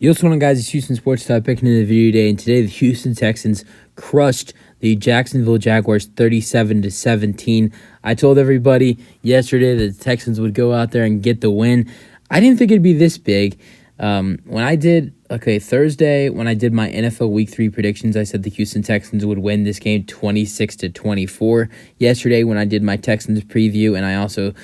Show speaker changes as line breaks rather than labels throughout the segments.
Yo, what's going on, guys? It's Houston Sports Talk picking in the video today, and today the Houston Texans crushed the Jacksonville Jaguars 37-17. I told everybody yesterday that the Texans would go out there and get the win. I didn't think it'd be this big. Thursday, when I did my NFL Week 3 predictions, I said the Houston Texans would win this game 26-24. Yesterday, when I did my Texans preview, and I also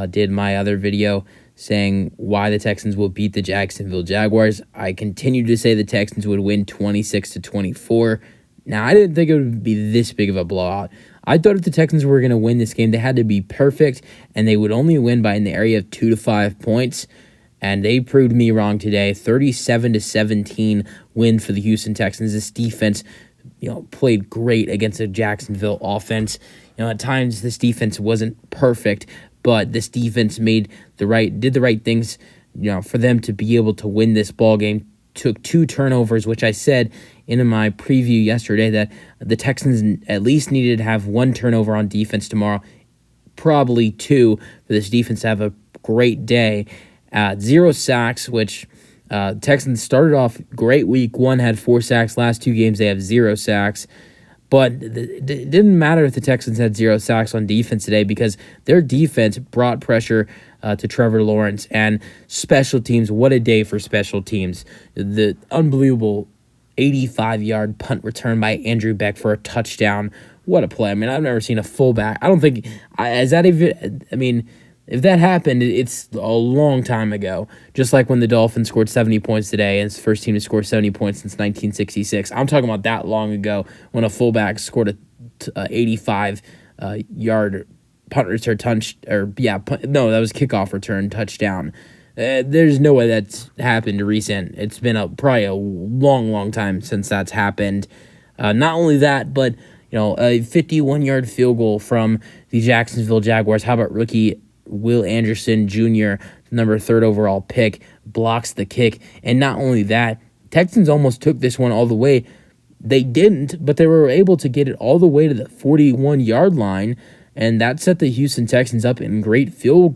did my other video saying why the Texans will beat the Jacksonville Jaguars, I continued to say the Texans would win 26-24. Now, I didn't think it would be this big of a blowout. I thought if the Texans were going to win this game, they had to be perfect, and they would only win by in the area of 2 to 5 points. And they proved me wrong today. 37-17 win for the Houston Texans. This defense, played great against the Jacksonville offense. At times this defense wasn't perfect, but this defense did the right things, for them to be able to win this ball game. Took 2 turnovers, which I said in my preview yesterday that the Texans at least needed to have 1 turnover on defense tomorrow, probably 2 for this defense to have a great day. 0 sacks, which Texans started off great week 1, had 4 sacks. Last 2 games they have 0 sacks. But it didn't matter if the Texans had 0 sacks on defense today because their defense brought pressure to Trevor Lawrence. And special teams, what a day for special teams. The unbelievable 85-yard punt return by Andrew Beck for a touchdown. What a play. I've never seen a fullback. I don't think, if that happened, it's a long time ago. Just like when the Dolphins scored 70 points today, and it's the first team to score 70 points since 1966. I'm talking about that long ago when a fullback scored a 85-yard punt return that was kickoff return touchdown. There's no way that's happened recent. It's been probably a long time since that's happened. Not only that, but a 51-yard field goal from the Jacksonville Jaguars. How about rookie Will Anderson Jr., number 3rd overall pick, blocks the kick. And not only that, Texans almost took this one all the way. They didn't, but they were able to get it all the way to the 41-yard line, and that set the Houston Texans up in great field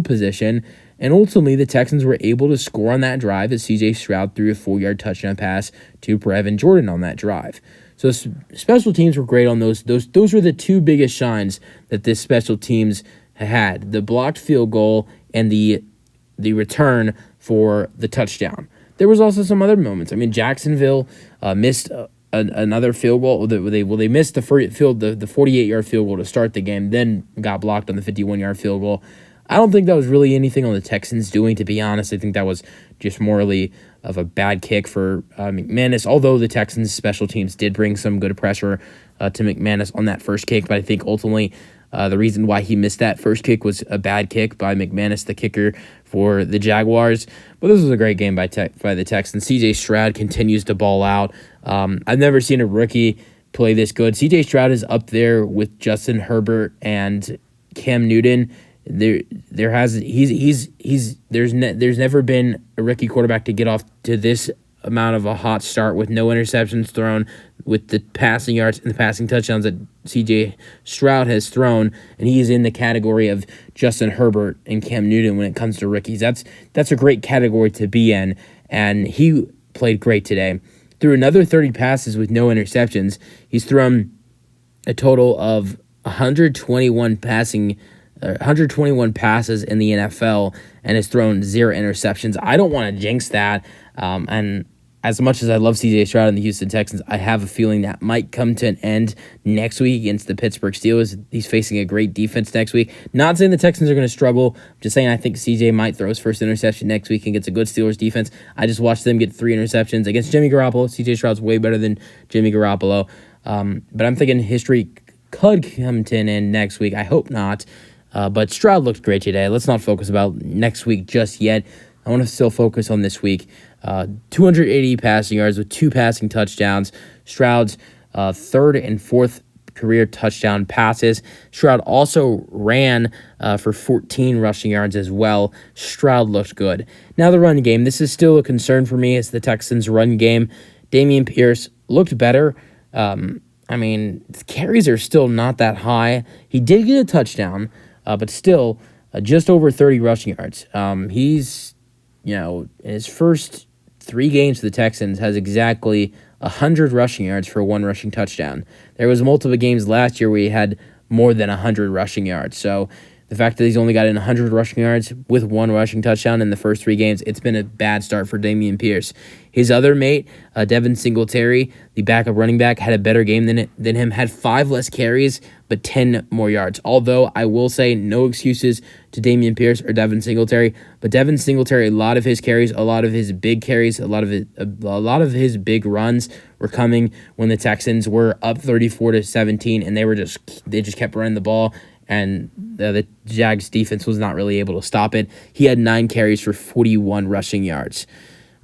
position. And ultimately, the Texans were able to score on that drive as C.J. Stroud threw a 4-yard touchdown pass to Brevin Jordan on that drive. So special teams were great on those. Those were the 2 biggest shines that this special teams had: the blocked field goal and the return for the touchdown. There was also some other moments. Jacksonville missed another field goal. They missed the 48-yard field goal to start the game, then got blocked on the 51-yard field goal. I don't think that was really anything on the Texans doing, to be honest. I think that was just morally of a bad kick for McManus, although the Texans' special teams did bring some good pressure to McManus on that first kick. But I think ultimately the reason why he missed that first kick was a bad kick by McManus, the kicker for the Jaguars. But this was a great game by the Texans. C.J. Stroud continues to ball out. I've never seen a rookie play this good. C.J. Stroud is up there with Justin Herbert and Cam Newton. There's never been a rookie quarterback to get off to this amount of a hot start with no interceptions thrown, with the passing yards and the passing touchdowns that C.J. Stroud has thrown, and he is in the category of Justin Herbert and Cam Newton when it comes to rookies. That's a great category to be in, and he played great today. Threw another 30 passes with no interceptions. He's thrown a total of 121 passes in the NFL and has thrown 0 interceptions. I don't want to jinx that. And as much as I love C.J. Stroud and the Houston Texans, I have a feeling that might come to an end next week against the Pittsburgh Steelers. He's facing a great defense next week. Not saying the Texans are going to struggle. I'm just saying I think C.J. might throw his first interception next week against a good Steelers defense. I just watched them get 3 interceptions against Jimmy Garoppolo. C.J. Stroud's way better than Jimmy Garoppolo. But I'm thinking history could come to an end next week. I hope not. But Stroud looked great today. Let's not focus about next week just yet. I want to still focus on this week. 280 passing yards with 2 passing touchdowns. Stroud's 3rd and 4th career touchdown passes. Stroud also ran for 14 rushing yards as well. Stroud looked good. Now the run game. This is still a concern for me. It's the Texans' run game. Dameon Pierce looked better. Carries are still not that high. He did get a touchdown, but still just over 30 rushing yards. He's in his first 3 games for the Texans, has exactly 100 rushing yards for 1 rushing touchdown. There was multiple games last year where he had more than 100 rushing yards. So the fact that he's only got in 100 rushing yards with 1 rushing touchdown in the first 3 games, it's been a bad start for Dameon Pierce. His other mate, Devin Singletary, the backup running back, had a better game than him, had 5 less carries, but 10 more yards. Although I will say no excuses to Dameon Pierce or Devin Singletary, but Devin Singletary, a lot of his carries, a lot of his big carries, a lot of his big runs were coming when the Texans were up 34-17, and they just kept running the ball, and the Jags defense was not really able to stop it. He had 9 carries for 41 rushing yards.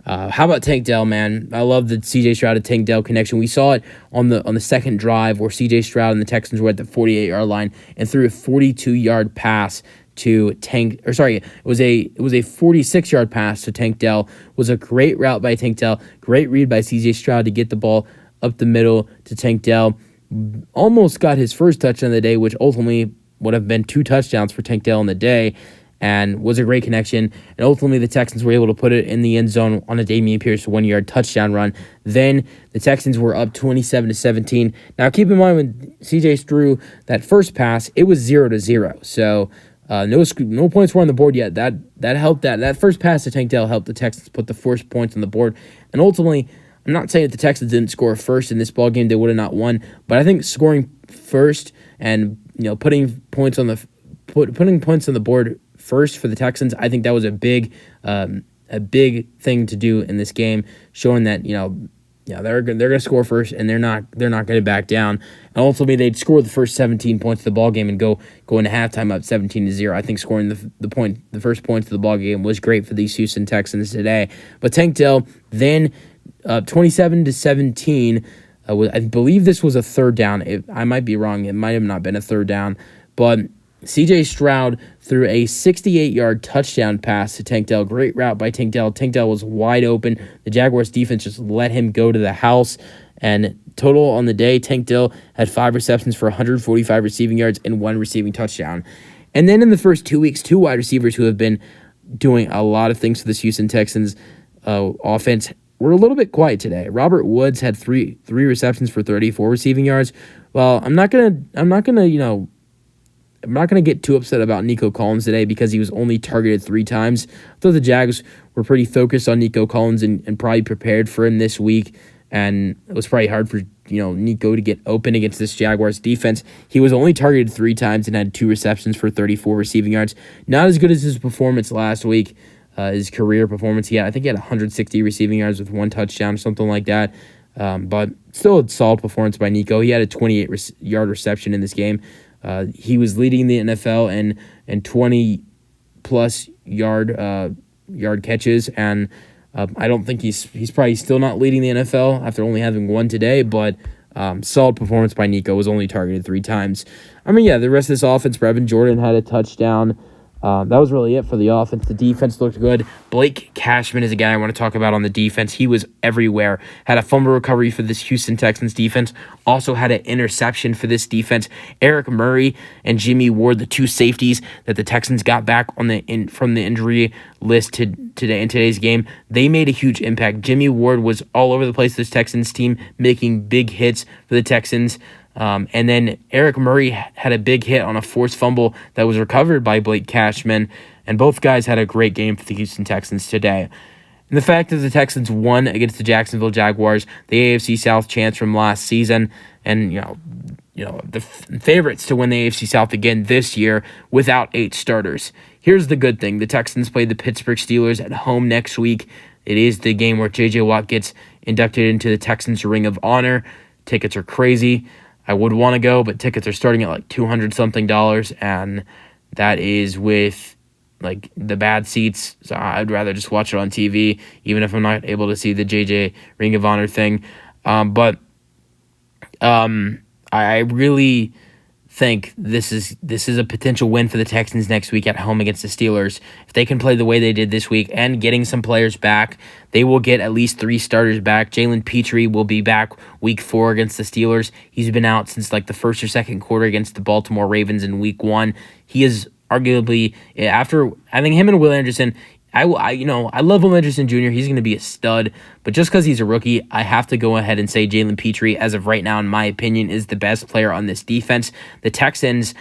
How about Tank Dell, man? I love the C.J. Stroud to Tank Dell connection. We saw it on the second drive where C.J. Stroud and the Texans were at the 48-yard line and threw a 42-yard pass to Tank. Or sorry, it was a 46-yard pass to Tank Dell. It was a great route by Tank Dell. Great read by C.J. Stroud to get the ball up the middle to Tank Dell. Almost got his first touchdown of the day, which ultimately would have been 2 touchdowns for Tank Dell in the day, and was a great connection. And ultimately, the Texans were able to put it in the end zone on a Dameon Pierce 1-yard touchdown run. Then the Texans were up 27-17. Now, keep in mind, when CJ threw that first pass, it was 0-0. So no points were on the board yet. That helped. That first pass to Tank Dell helped the Texans put the first points on the board. And ultimately, I'm not saying that the Texans didn't score first in this ball game; they would have not won. But I think scoring first and putting points on the board first for the Texans, I think that was a big thing to do in this game, showing that they're going to score first and they're not going to back down. And ultimately, they'd score the first 17 points of the ball game and go into halftime up 17-0. I think scoring the first points of the ball game was great for these Houston Texans today. But Tank Dell then 27-17. I believe this was a third down. I might be wrong. It might have not been a third down, but C.J. Stroud threw a 68-yard touchdown pass to Tank Dell. Great route by Tank Dell. Tank Dell was wide open. The Jaguars defense just let him go to the house. And total on the day, Tank Dell had 5 receptions for 145 receiving yards and 1 receiving touchdown. And then in the first 2 weeks, 2 wide receivers who have been doing a lot of things for this Houston Texans offense were a little bit quiet today. Robert Woods had three receptions for 34 receiving yards. Well, I'm not gonna get too upset about Nico Collins today because he was only targeted 3 times. I thought the Jags were pretty focused on Nico Collins and probably prepared for him this week, and it was probably hard for Nico to get open against this Jaguars defense. He was only targeted 3 times and had 2 receptions for 34 receiving yards. Not as good as his performance last week, his career performance. I think he had 160 receiving yards with 1 touchdown or something like that. But still a solid performance by Nico. He had a 28-yard reception in this game. He was leading the NFL in 20-plus yard catches, and I don't think he's probably still not leading the NFL after only having 1 today, but solid performance by Nico. Was only targeted 3 times. The rest of this offense, Brevin Jordan had a touchdown. That was really it for the offense. The defense looked good. Blake Cashman is a guy I want to talk about on the defense. He was everywhere. Had a fumble recovery for this Houston Texans defense. Also had an interception for this defense. Eric Murray and Jimmy Ward, the 2 safeties that the Texans got back from the injury list today in today's game, they made a huge impact. Jimmy Ward was all over the place, this Texans team, making big hits for the Texans. And then Eric Murray had a big hit on a forced fumble that was recovered by Blake Cashman, and both guys had a great game for the Houston Texans today. And the fact that the Texans won against the Jacksonville Jaguars, the AFC South chance from last season, and the favorites to win the AFC South again this year without 8 starters. Here's the good thing: the Texans play the Pittsburgh Steelers at home next week. It is the game where J.J. Watt gets inducted into the Texans Ring of Honor. Tickets are crazy. I would want to go, but tickets are starting at like $200-something, and that is with like the bad seats. So I'd rather just watch it on TV, even if I'm not able to see the JJ Ring of Honor thing. But I really think this is a potential win for the Texans next week at home against the Steelers. If they can play the way they did this week and getting some players back, they will get at least 3 starters back. Jalen Petrie will be back week 4 against the Steelers. He's been out since like the first or second quarter against the Baltimore Ravens in week 1. He is arguably, after I think him and Will Anderson, I love Will Anderson Jr. He's going to be a stud, but just because he's a rookie, I have to go ahead and say Jalen Petrie, as of right now, in my opinion, is the best player on this defense. The Texans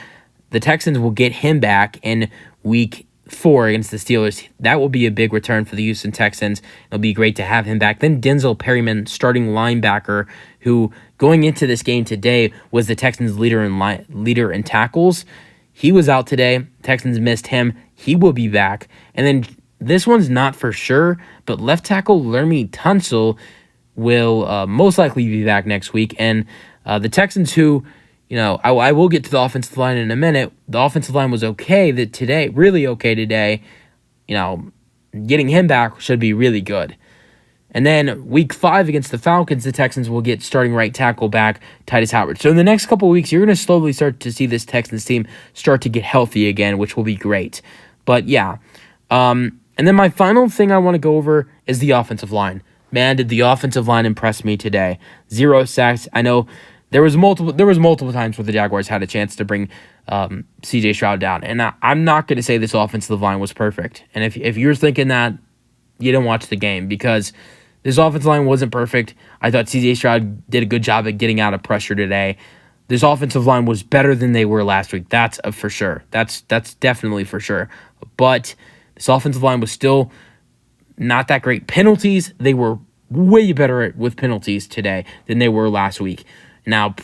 will get him back in week 4 against the Steelers. That will be a big return for the Houston Texans. It'll be great to have him back. Then Denzel Perryman, starting linebacker, who going into this game today was the Texans' leader in tackles. He was out today. Texans missed him. He will be back. And then this one's not for sure, but left tackle Lermy Tunsil will most likely be back next week. And the Texans, who, I will get to the offensive line in a minute. The offensive line was really okay today. Getting him back should be really good. And then week 5 against the Falcons, the Texans will get starting right tackle back, Titus Howard. So in the next couple of weeks, you're going to slowly start to see this Texans team start to get healthy again, which will be great. But yeah. And then my final thing I want to go over is the offensive line. Man, did the offensive line impress me today. 0 sacks. I know there was multiple times where the Jaguars had a chance to bring C.J. Stroud down. And I'm not going to say this offensive line was perfect. And if you're thinking that, you didn't watch the game, because this offensive line wasn't perfect. I thought C.J. Stroud did a good job at getting out of pressure today. This offensive line was better than they were last week. That's for sure. That's definitely for sure. But this offensive line was still not that great. Penalties, they were way better with penalties today than they were last week. Now,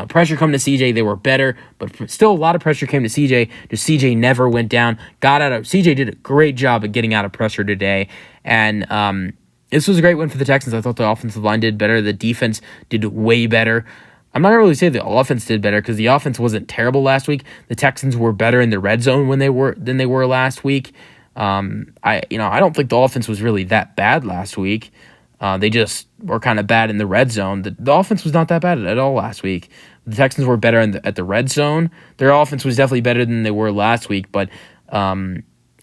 pressure come to CJ, they were better, but still a lot of pressure came to CJ. Just CJ never went down. CJ did a great job at getting out of pressure today. And this was a great win for the Texans. I thought the offensive line did better. The defense did way better. I'm not going to really say the offense did better, because the offense wasn't terrible last week. The Texans were better in the red zone than they were last week. I don't think the offense was really that bad last week. They just were kind of bad in the red zone. The offense was not that bad at all last week. The Texans were better at the red zone. Their offense was definitely better than they were last week, but I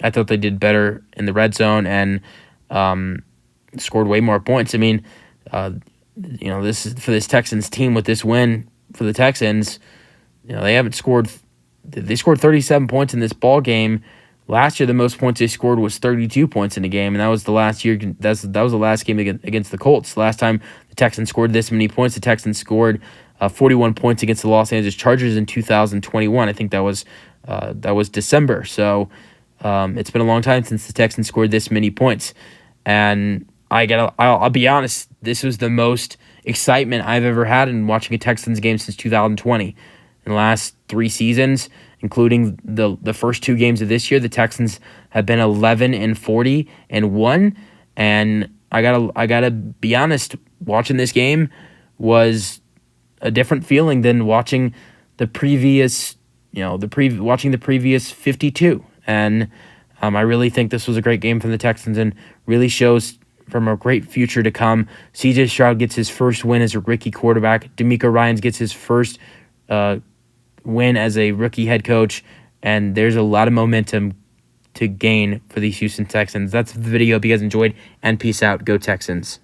thought they did better in the red zone and scored way more points. I mean, this is for this Texans team with this win for the Texans. They haven't scored. They scored 37 points in this ball game. Last year, the most points they scored was 32 points in a game, and that was the last year. That was the last game against the Colts. Last time the Texans scored this many points, the Texans scored 41 points against the Los Angeles Chargers in 2021. I think that was December. So it's been a long time since the Texans scored this many points, and I'll be honest. This was the most excitement I've ever had in watching a Texans game since 2020. In the last 3 seasons, including the first 2 games of this year, the Texans have been 11-40-1, and I gotta be honest. Watching this game was a different feeling than watching the previous, watching the previous 52. And I really think this was a great game from the Texans, and really shows from a great future to come. C.J. Stroud gets his first win as a rookie quarterback. D'Amico Ryans gets his first win as a rookie head coach, and there's a lot of momentum to gain for these Houston Texans. That's the video. If you guys enjoyed, and peace out. Go Texans.